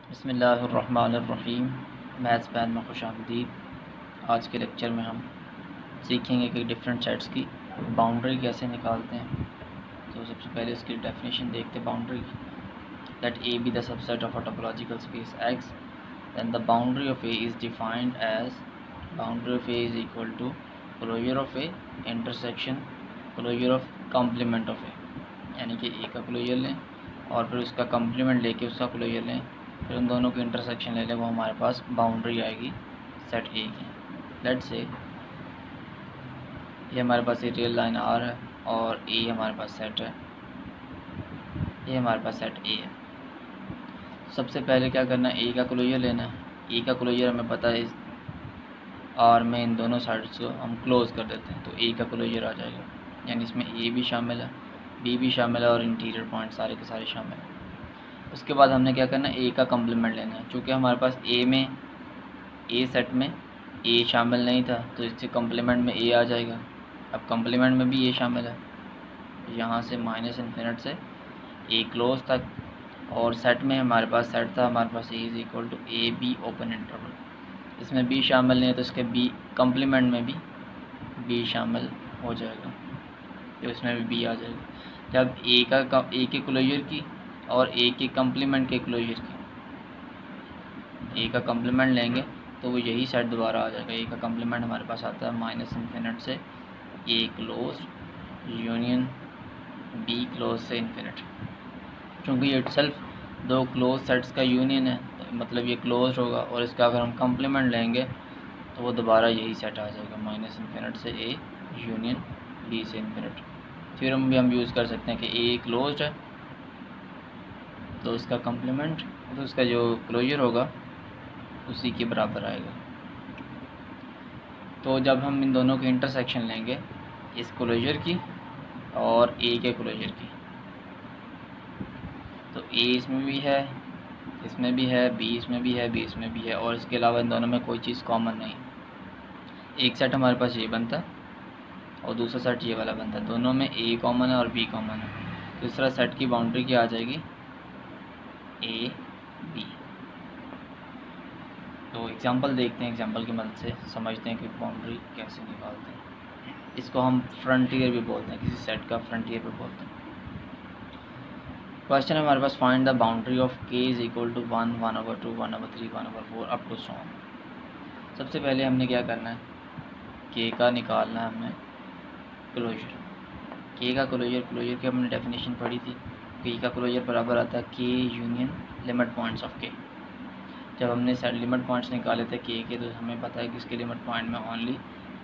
बिस्मिल्लाहिर्रहमानिर्रहीम। Maths pan में खुशामदीद। आज के लेक्चर में हम सीखेंगे कि डिफरेंट सेट्स की बाउंड्री कैसे निकालते हैं। तो सबसे पहले इसकी डेफिनेशन देखते हैं बाउंड्री की। That A be the subset of a topological space X, then the boundary of A is defined as boundary of A is equal to closure of A intersection closure of complement of A. यानी कि ए का closure लें और फिर उसका complement लेके उसका closure लें, फिर उन दोनों की इंटरसेक्शन ले लें, वो हमारे पास बाउंड्री आएगी सेट ए की। लेट से ये हमारे पास ये रियल लाइन आर है और ए हमारे पास सेट है, ये हमारे पास सेट ए है। सबसे पहले क्या करना है, ए का क्लोजर लेना है। ए का क्लोजर हमें पता है आर में इन दोनों साइड्स को हम क्लोज कर देते हैं, तो ए का क्लोजर आ जाएगा। यानी इसमें ए भी शामिल है, बी भी शामिल है और इंटीरियर पॉइंट सारे के सारे शामिल हैं। उसके बाद हमने क्या करना है, ए का कॉम्प्लीमेंट लेना है। चूँकि हमारे पास ए सेट में ए शामिल नहीं था, तो इससे कॉम्प्लीमेंट में ए आ जाएगा। अब कॉम्प्लीमेंट में भी ए शामिल है, यहाँ से माइनस इन्फिनिट से ए क्लोज तक, और सेट में हमारे पास सेट था, हमारे पास A is equal to A B open interval. इसमें बी शामिल नहीं है, तो इसके बी कॉम्प्लीमेंट में भी बी शामिल हो जाएगा, तो इसमें भी बी आ जाएगा। जब ए के क्लोजर की और ए के कॉम्प्लीमेंट के क्लोजर की ए का कॉम्प्लीमेंट लेंगे तो वो यही सेट दोबारा आ जाएगा। ए का कॉम्प्लीमेंट हमारे पास आता है माइनस इन्फिनिट से ए क्लोज यूनियन बी क्लोज से इन्फिनिट। क्योंकि ये इटसेल्फ दो क्लोज सेट्स का यूनियन है, तो मतलब ये क्लोज होगा, और इसका अगर हम कॉम्प्लीमेंट लेंगे तो वो दोबारा यही सेट आ जाएगा, माइनस इन्फिनिट से ए यूनियन बी से इन्फिनिट। थ्योरम भी हम यूज़ कर सकते हैं कि ए क्लोज्ड है तो उसका कॉम्प्लीमेंट, तो उसका जो क्लोजर होगा उसी के बराबर आएगा। तो जब हम इन दोनों की इंटरसेक्शन लेंगे, इस क्लोजर की और ए के क्लोजर की, तो ए इसमें भी है, इसमें भी है, बी इसमें भी है, बी इसमें भी है, और इसके अलावा इन दोनों में कोई चीज़ कॉमन नहीं। एक सेट हमारे पास ये बनता और दूसरा सेट ये वाला बनता, दोनों में ए कॉमन है और बी कॉमन है। दूसरा सेट की बाउंड्री क्या आ जाएगी, ए बी। तो एग्जांपल देखते हैं, एग्जांपल की मदद से समझते हैं कि बाउंड्री कैसे निकालते हैं। इसको हम फ्रंटियर भी बोलते हैं, किसी सेट का फ्रंटियर भी बोलते हैं। क्वेश्चन है हमारे पास, find the boundary of K is equal to 1, 1/2, 1/3, 1/4 up to so on. सबसे पहले हमने क्या करना है, के का निकालना है हमें क्लोजर। के का क्लोजर की हमने डेफिनेशन पढ़ी थी। के का क्लोजर बराबर आता है के यूनियन लिमिट पॉइंट्स ऑफ के। जब हमने सेट लिमिट पॉइंट्स निकाले थे के, तो हमें पता है कि इसके लिमिट पॉइंट में ओनली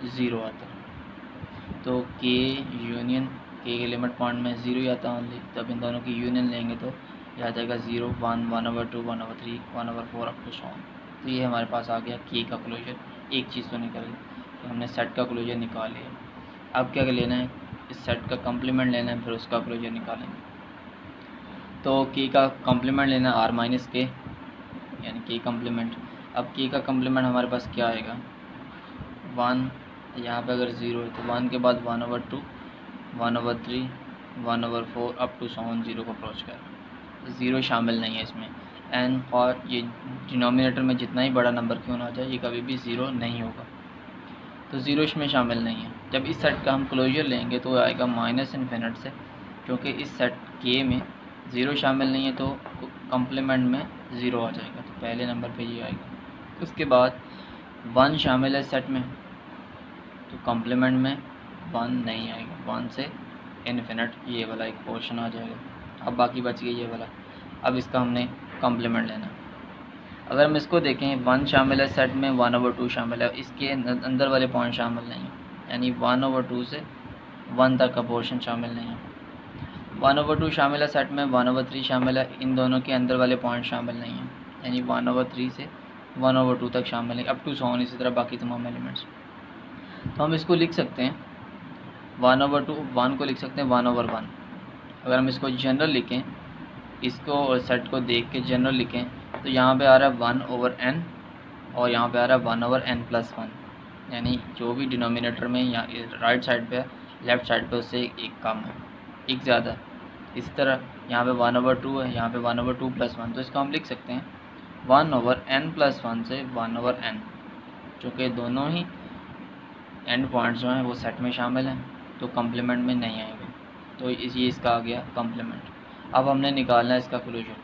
0 आता है। तो के यूनियन के लिमिट पॉइंट में 0 ही आता है ओनली। तब इन दोनों की यूनियन लेंगे तो यह आ जाएगा 0, 1, 1/2, 1/3, 1/4 अप टू सो ऑन। तो ये हमारे पास आ गया के का क्लोजर। एक चीज़ तो निकल गई, तो हमने सेट का क्लोजर निकाल लिया। अब क्या लेना है, इस सेट का कॉम्प्लीमेंट लेना है, फिर उसका क्लोजर निकालेंगे। तो के का कॉम्प्लीमेंट लेना है आर माइनस के, यानी के कॉम्प्लीमेंट। अब के का कॉम्प्लीमेंट हमारे पास क्या आएगा, 1, यहाँ पे अगर 0 है तो 1 के बाद 1/2, 1/3, 1/4 अप टू 0 को अप्रोच कर। 0 शामिल नहीं है इसमें, एन और ये डिनोमिनेटर में जितना ही बड़ा नंबर क्यों ना आ जाए, ये कभी भी 0 नहीं होगा, तो 0 इसमें शामिल नहीं है। जब इस सेट का हम क्लोजर लेंगे तो आएगा माइनस इन्फिनिट से, क्योंकि इस सेट के में 0 शामिल नहीं है, तो कॉम्प्लीमेंट में 0 आ जाएगा, तो पहले नंबर पे ये आएगा। उसके बाद 1 शामिल है सेट में, तो कॉम्प्लीमेंट में 1 नहीं आएगा, 1 से इन्फिनिट ये वाला एक पोर्शन आ जाएगा। अब बाकी बच गया ये वाला। अब इसका हमने कॉम्प्लीमेंट लेना। अगर हम इसको देखें, 1 शामिल है सेट में, 1/2 शामिल है, इसके अंदर वाले पॉइंट शामिल नहीं है, यानी 1/2 से 1 तक का पोर्शन शामिल नहीं है। 1/2 शामिल है सेट में, 1/3 शामिल है, इन दोनों के अंदर वाले पॉइंट शामिल नहीं है, यानी 1/3 से 1/2 तक शामिल है, अप टू सो ऑन, इसी तरह बाकी तमाम एलिमेंट्स। तो हम इसको लिख सकते हैं 1/2, 1 को लिख सकते हैं 1/1। अगर हम इसको जनरल लिखें, इसको और सेट को देख के जनरल लिखें, तो यहाँ पे आ रहा है 1/n और यहाँ पे आ रहा है 1/n+1, यानी जो भी डिनोमिनेटर में या राइट साइड पे लेफ़्ट साइड पे उससे एक कम है, एक ज़्यादा। इसी तरह यहाँ पे 1/2 है, यहाँ पे 1/2+1, तो इसको हम लिख सकते हैं 1/n+1 से 1/n, चूँकि दोनों ही एंड पॉइंट्स जो हैं वो सेट में शामिल हैं तो कम्प्लीमेंट में नहीं आएंगे, तो ये इसका आ गया कम्प्लीमेंट। अब हमने निकालना है इसका क्लोजर,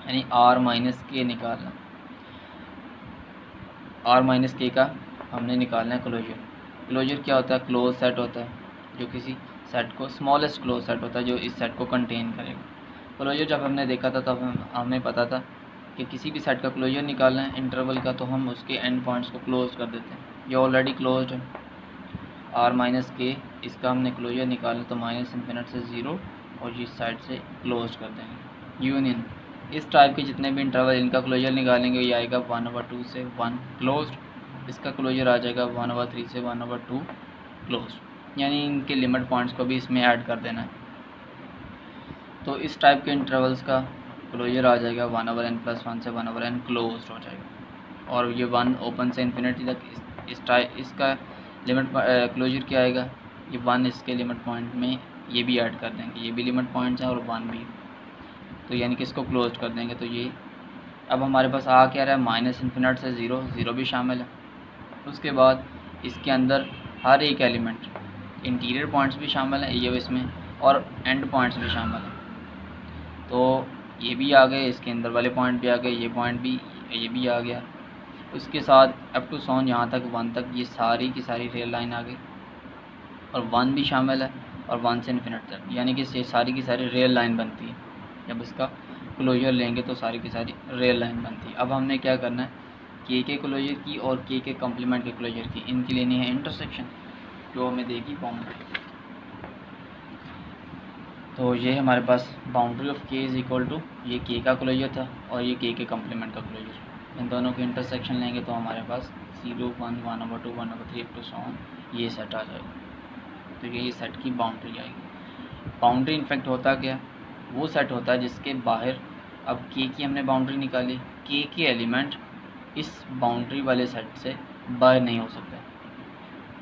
यानी r-k निकालना, r-k का हमने निकालना है क्लोजर। क्लोजर क्या होता है? क्लोज सेट होता है, जो किसी सेट को, स्मॉलेस्ट क्लोज सेट होता है जो इस सेट को कंटेन करेगा। क्लोजर जब हमने देखा था तब हमें पता था कि किसी भी सेट का क्लोजर निकालना है इंटरवल का, तो हम उसके एंड पॉइंट्स को क्लोज कर देते हैं। ये ऑलरेडी क्लोज्ड है, r-k, इसका हमने क्लोजर निकालना तो -∞ से 0 और इस साइड से क्लोज कर देंगे। यूनियन, इस टाइप के जितने भी इंटरवल इनका क्लोजर निकालेंगे ये आएगा 1/2 से 1 क्लोज्ड, इसका क्लोजर आ जाएगा 1/3 से 1/2 क्लोज्ड, यानी इनके लिमिट पॉइंट्स को भी इसमें ऐड कर देना है। तो इस टाइप के इंटरवल्स का क्लोजर आ जाएगा 1/n+1 से 1/n क्लोज्ड हो जाएगा। और ये 1 ओपन से इन्फिनिटी तक इसका लिमिट क्लोजर क्या आएगा? ये 1 इसके लिमिट पॉइंट में ये भी ऐड कर देंगे, ये भी लिमिट पॉइंट्स हैं और 1 भी, तो यानी कि इसको क्लोज कर देंगे। तो ये अब हमारे पास आ क्या रहा है? -∞ से 0, 0 भी शामिल है। उसके बाद इसके अंदर हर एक एलिमेंट, इंटीरियर पॉइंट्स भी शामिल है ये इसमें, और एंड पॉइंट्स भी शामिल हैं। तो ये भी आ गए, इसके अंदर वाले पॉइंट भी आ गए, ये पॉइंट भी, ये भी आ गया। उसके साथ अप टू सोन यहाँ तक 1 तक ये सारी की सारी रियल लाइन आ गई, और 1 भी शामिल है, और 1 से इन्फिनिट तक, यानी कि ये सारी की सारी रियल लाइन बनती है। जब इसका क्लोजर लेंगे तो सारी की सारी रियल लाइन बनती है। अब हमने क्या करना है? के क्लोजर की और के कम्प्लीमेंट के क्लोजर की, इनकी लेनी है इंटरसेक्शन, जो हमें देगी बाउंड्री। तो ये हमारे पास बाउंड्री ऑफ के इज़ इक्वल टू, ये के का क्लोजर था और ये के कम्प्लीमेंट का क्लोजर, इन दोनों की इंटरसेक्शन लेंगे तो हमारे पास 0, 1, 1/2, 1/3 अप टू सो ऑन ये सेट आ जाएगा। तो ये सेट की बाउंड्री आएगी। बाउंड्री इनफेक्ट होता क्या? वो सेट होता है जिसके बाहर, अब के की हमने बाउंड्री निकाली, के एलिमेंट इस बाउंड्री वाले सेट से बाहर नहीं हो सकते,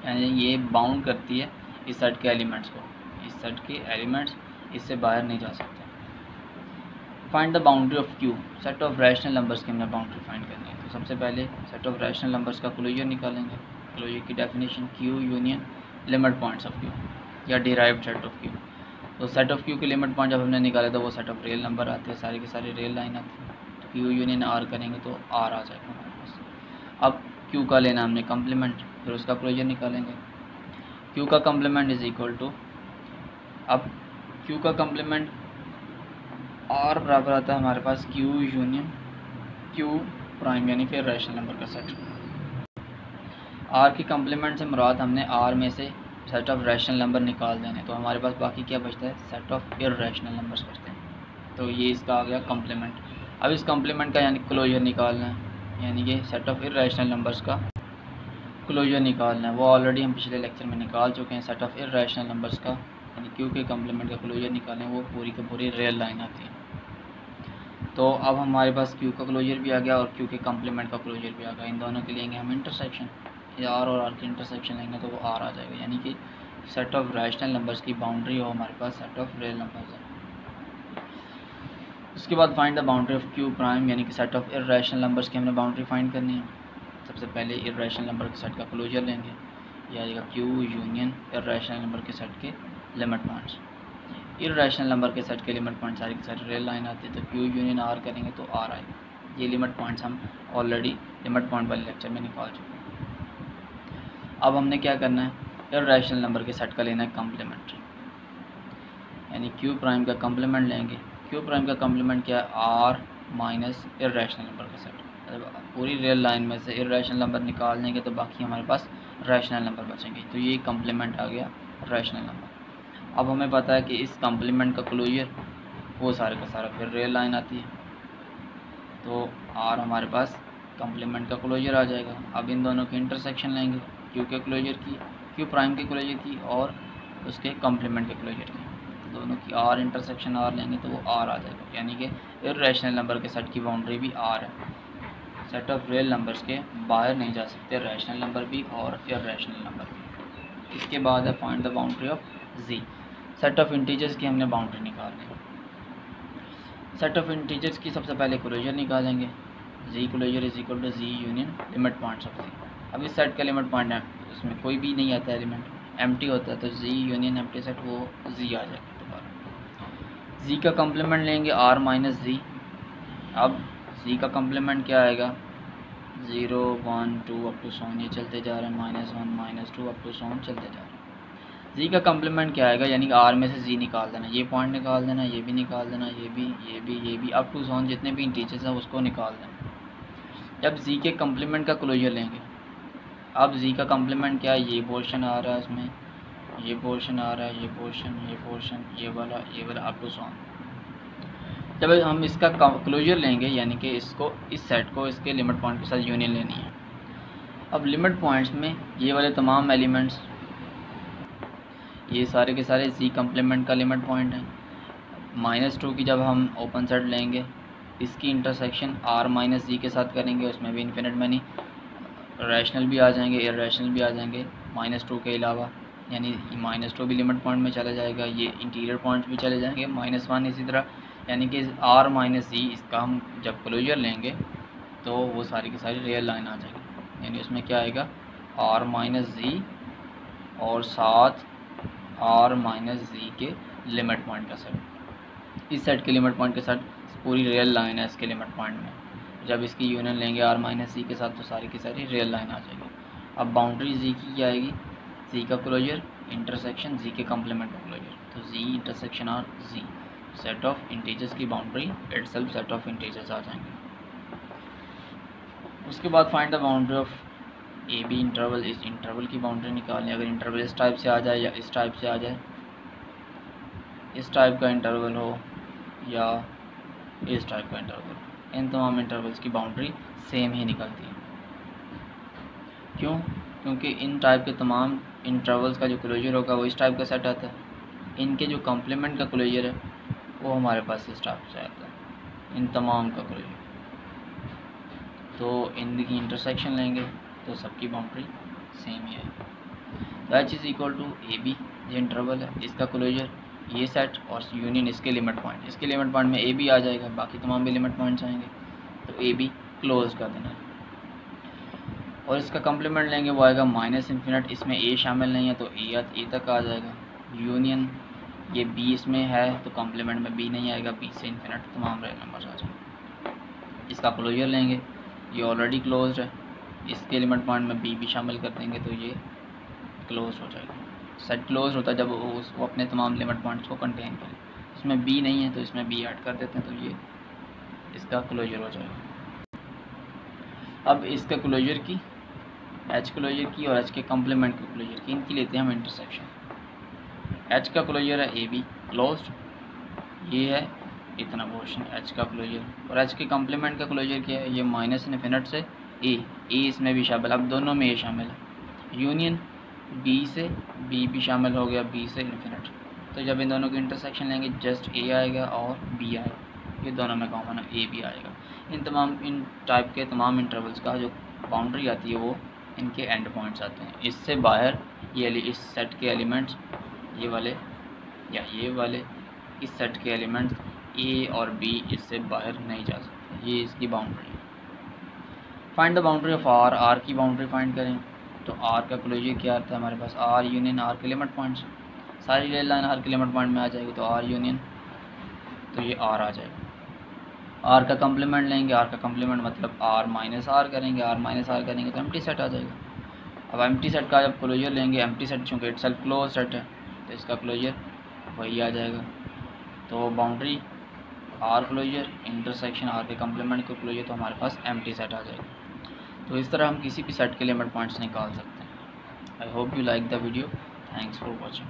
यानी ये बाउंड करती है इस सेट के एलिमेंट्स को, इस सेट के एलिमेंट्स इससे बाहर नहीं जा सकते। Find the boundary of Q, set of rational numbers की हमने बाउंड्री फाइंड करनी है। तो सबसे पहले सेट ऑफ रैशनल नंबर्स का क्लोजर निकालेंगे। क्लोजर की definition Q union limit points of Q, या डिराइव्ड सेट ऑफ क्यू। तो सेट ऑफ क्यू के लिमिट पॉइंट जब हमने निकाले तो वो सेट ऑफ रियल नंबर आते हैं, सारी की सारी रियल लाइन आती है। तो क्यू यूनियन आर करेंगे तो आर आ जाएगा हमारे पास। अब क्यू का लेना हमने कम्प्लीमेंट, फिर उसका क्लोजर निकालेंगे। क्यू का कम्प्लीमेंट इज इक्वल टू, अब क्यू का कम्प्लीमेंट आर बराबर आता है हमारे पास क्यू यूनियन क्यू प्राइम, यानी कि रैशनल नंबर का सेट। आर की कम्प्लीमेंट से मुराद हमने आर में से सेट ऑफ रैशनल नंबर निकाल देने, तो हमारे पास बाकी क्या बचता है? सेट ऑफ इर्रेशनल नंबर्स बचते हैं। तो ये इसका आ गया कम्प्लीमेंट। अब इस कम्प्लीमेंट का यानी क्लोजर निकालना है, यानी कि सेट ऑफ इर्रेशनल नंबर्स का क्लोजर निकालना है। वो ऑलरेडी हम पिछले लेक्चर में निकाल चुके हैं। सेट ऑफ इर्रेशनल नंबर्स का यानी क्यू के कम्प्लीमेंट का क्लोजर निकालें, वो पूरी की पूरी रियल लाइन आती है। तो अब हमारे पास क्यू का क्लोजर भी आ गया और क्यू के कम्प्लीमेंट का क्लोजर भी आ गया। इन दोनों के लेंगे हम इंटरसेक्शन, आर और आर की इंटरसेक्शन लेंगे तो वो आर आ जाएगा, यानी कि सेट ऑफ रैशनल नंबर्स की बाउंड्री हो हमारे पास सेट ऑफ रियल नंबर्स है। उसके बाद find the boundary of Q prime, यानी कि सेट ऑफ इर्रेशनल नंबर्स की हमने बाउंड्री फाइंड करनी है। सबसे पहले इर्रेशनल नंबर के सेट का क्लोजर लेंगे, यह आएगा क्यू यूनियन इर्रेशनल नंबर के सेट के लिमिट पॉइंट्स। इर्रेशनल नंबर के सेट के लिमिट पॉइंट सारी की सारी रियल लाइन आती है, तो क्यू यूनियन आर करेंगे तो आर आएगा। ये लिमिट पॉइंट्स हम ऑलरेडी लिमिट पॉइंट वाले लेक्चर में निकाल चुके हैं। अब हमने क्या करना है? इर्रेशनल नंबर के सेट का लेना है कम्प्लीमेंट, यानी क्यू प्राइम का कम्प्लीमेंट लेंगे। क्यू प्राइम का कम्प्लीमेंट क्या है? आर माइनस इर्रेशनल नंबर का सेट। पूरी रियल लाइन में से इर्रेशनल नंबर निकाल देंगे तो बाकी हमारे पास रैशनल नंबर बचेंगे, तो ये कम्प्लीमेंट आ गया रैशनल नंबर। अब हमें पता है कि इस कम्प्लीमेंट का क्लोजर वो सारे का सारा फिर रियल लाइन आती है, तो आर हमारे पास कम्प्लीमेंट का क्लोजर आ जाएगा। अब इन दोनों की इंटरसेक्शन लेंगे, क्यू के क्लोजर की, क्यू प्राइम के क्लोजर की और उसके कम्प्लीमेंट के क्लोजर की, दोनों की आर इंटरसेक्शन आर लेंगे तो वो आर आ जाएगा, यानी कि इर्रेशनल नंबर के सेट की बाउंड्री भी आर है। सेट ऑफ रियल नंबर्स के बाहर नहीं जा सकते, रैशनल नंबर भी और इर्रेशनल नंबर भी। इसके बाद है find the boundary of G, set of integers की हमने बाउंड्री निकालनी है। सेट ऑफ इंटीजर्स की सबसे पहले क्लोजर निकालेंगे, G closure is equal to G union limit points of G. अब इस सेट का लिमिट पॉइंट है, उसमें कोई भी नहीं आता एलिमेंट, एम्प्टी होता है, तो जी यूनियन एम्प्टी सेट वो जी आ जाएगा दोबारा। जी का कम्प्लीमेंट लेंगे आर माइनस जी। अब जी का कम्प्लीमेंट क्या आएगा, 0 1 2 अप टू सोन, ये चलते जा रहे हैं, -1 -2 अप टू सोन चलते जा रहे हैं। जी का कम्प्लीमेंट क्या आएगा, यानी कि आर में से जी निकाल देना, ये पॉइंट निकाल देना, ये भी निकाल देना, ये भी अप टू सोन जितने भी इंटीजर्स हैं उसको निकाल देना। जब जी के कम्प्लीमेंट का क्लोजर लेंगे, अब जी का कम्प्लीमेंट क्या है, ये पोर्शन आ रहा है इसमें, ये पोर्शन आ रहा है, ये पोर्शन, ये वाला अप टू सोन। जब हम इसका क्लोजर लेंगे, यानी कि इसको, इस सेट को इसके लिमिट पॉइंट के साथ यूनियन लेनी है। अब लिमिट पॉइंट्स में ये वाले तमाम एलिमेंट्स, ये सारे के सारे जी कम्प्लीमेंट का लिमिट पॉइंट है। -2 की जब हम ओपन सेट लेंगे, इसकी इंटरसेक्शन आर माइनस जी के साथ करेंगे, उसमें भी इन्फिनिट मैनी रैशनल भी आ जाएंगे, इर्रेशनल भी आ जाएंगे -2 के अलावा, यानी -2 भी लिमिट पॉइंट में चला जाएगा, ये इंटीरियर पॉइंट्स भी चले जाएंगे, -1 इसी तरह, यानी कि आर माइनस जी, इसका हम जब क्लोजर लेंगे तो वो सारी की सारी रियल लाइन आ जाएगी, यानी उसमें क्या आएगा, आर माइनस जी और साथ आर माइनस जी के लिमिट पॉइंट का सेट। इस सेट के लिमिट पॉइंट के साथ पूरी रियल लाइन है इसके लिमिट पॉइंट में। जब इसकी यूनियन लेंगे आर माइनस जी के साथ तो सारी की सारी रियल लाइन आ जाएगी। अब बाउंड्री जी की क्या आएगी, जी का क्लोजर इंटरसेक्शन जी के कम्प्लीमेंट का क्लोजर, तो G intersection R G, set of integers की boundary itself set of integers आ जाएंगे। उसके बाद find the boundary of A B interval, इस इंटरवल की बाउंड्री निकालें। अगर इंटरवल इस टाइप से आ जाए या इस टाइप से आ जाए, इस टाइप का इंटरवल हो या इस टाइप का इंटरवल, इन तमाम इंटरवल्स की बाउंड्री सेम ही निकलती है। क्यों? क्योंकि इन टाइप के तमाम इंटरवल्स का जो क्लोजर होगा वो इस टाइप का सेट आता है। इनके जो कम्प्लीमेंट का क्लोजर है वो हमारे पास इस टाइप से आता है, इन तमाम का क्लोजर। तो इनकी इंटरसेक्शन लेंगे तो सबकी बाउंड्री सेम ही है। H is equal to A B, ये इंटरवल है, इसका क्लोजर ये सेट और यूनियन इसके लिमिट पॉइंट, इसके लिमिट पॉइंट में ए बी आ जाएगा, बाकी तमाम भी लिमिट पॉइंट्स आएंगे, तो ए बी क्लोज कर देना। और इसका कम्प्लीमेंट लेंगे वो आएगा -∞, इसमें ए शामिल नहीं है तो ए तक आ जाएगा। यूनियन ये बी इसमें है तो कम्प्लीमेंट में बी नहीं आएगा, बी से इन्फिनिट तमाम रियल नंबर्स आ जाएंगे। इसका क्लोजर लेंगे, ये ऑलरेडी क्लोज्ड है, इसके लिमिट पॉइंट में बी भी शामिल कर देंगे तो ये क्लोज हो जाएगा। सेट क्लोज होता है जब वो अपने तमाम लिमिट पॉइंट्स को कंटेन करे। इसमें बी नहीं है तो इसमें बी ऐड कर देते हैं तो ये इसका क्लोजर हो जाएगा। अब इसका क्लोजर की, एच क्लोजर की और एच के कम्प्लीमेंट के क्लोजर की, इनकी लेते हैं हम इंटरसेक्शन। एच का क्लोजर है ए बी क्लोज्ड, ये है इतना पोर्शन एच का क्लोजर, और एच के कम्प्लीमेंट का क्लोजर क्या है, ये -∞ से ए इसमें भी शामिल, अब दोनों में ए शामिल है। यूनियन बी से बी भी शामिल हो गया, बी से इन्फिनिट, तो जब इन दोनों की इंटरसेक्शन लेंगे जस्ट ए आएगा और बी आएगा, ये दोनों में कॉमन है, ए भी आएगा। इन टाइप के तमाम इंटरवल्स का जो बाउंड्री आती है वो इनके एंड पॉइंट्स आते हैं। इससे बाहर ये इस सेट के एलिमेंट्स, ये वाले या ये वाले, इस सेट के एलिमेंट्स ए और बी इससे बाहर नहीं जा सकते, ये इसकी बाउंड्री है। Find the boundary of R, R की बाउंड्री फाइंड करें तो आर का क्लोजर क्या आता है हमारे पास, आर यूनियन आर के लिमिट पॉइंट्स, सारी रेल लाइन आर के लिमिट पॉइंट में आ जाएगी तो आर यूनियन, तो ये आर आ जाएगा। आर का कम्प्लीमेंट लेंगे, आर का कम्प्लीमेंट मतलब आर माइनस आर करेंगे, आर माइनस आर करेंगे तो एम्प्टी सेट आ जाएगा। अब एम्प्टी सेट का जब क्लोजर लेंगे, एम्प्टी सेट चूँकि इट सेल्फ क्लोज सेट है तो इसका क्लोजर वही आ जाएगा। तो boundary R closure intersection R के कम्प्लीमेंट के क्लोजर, तो हमारे पास एम्प्टी सेट आ जाएगा। तो इस तरह हम किसी भी सेट के लिमिट पॉइंट्स निकाल सकते हैं। I hope you like the video, thanks for watching.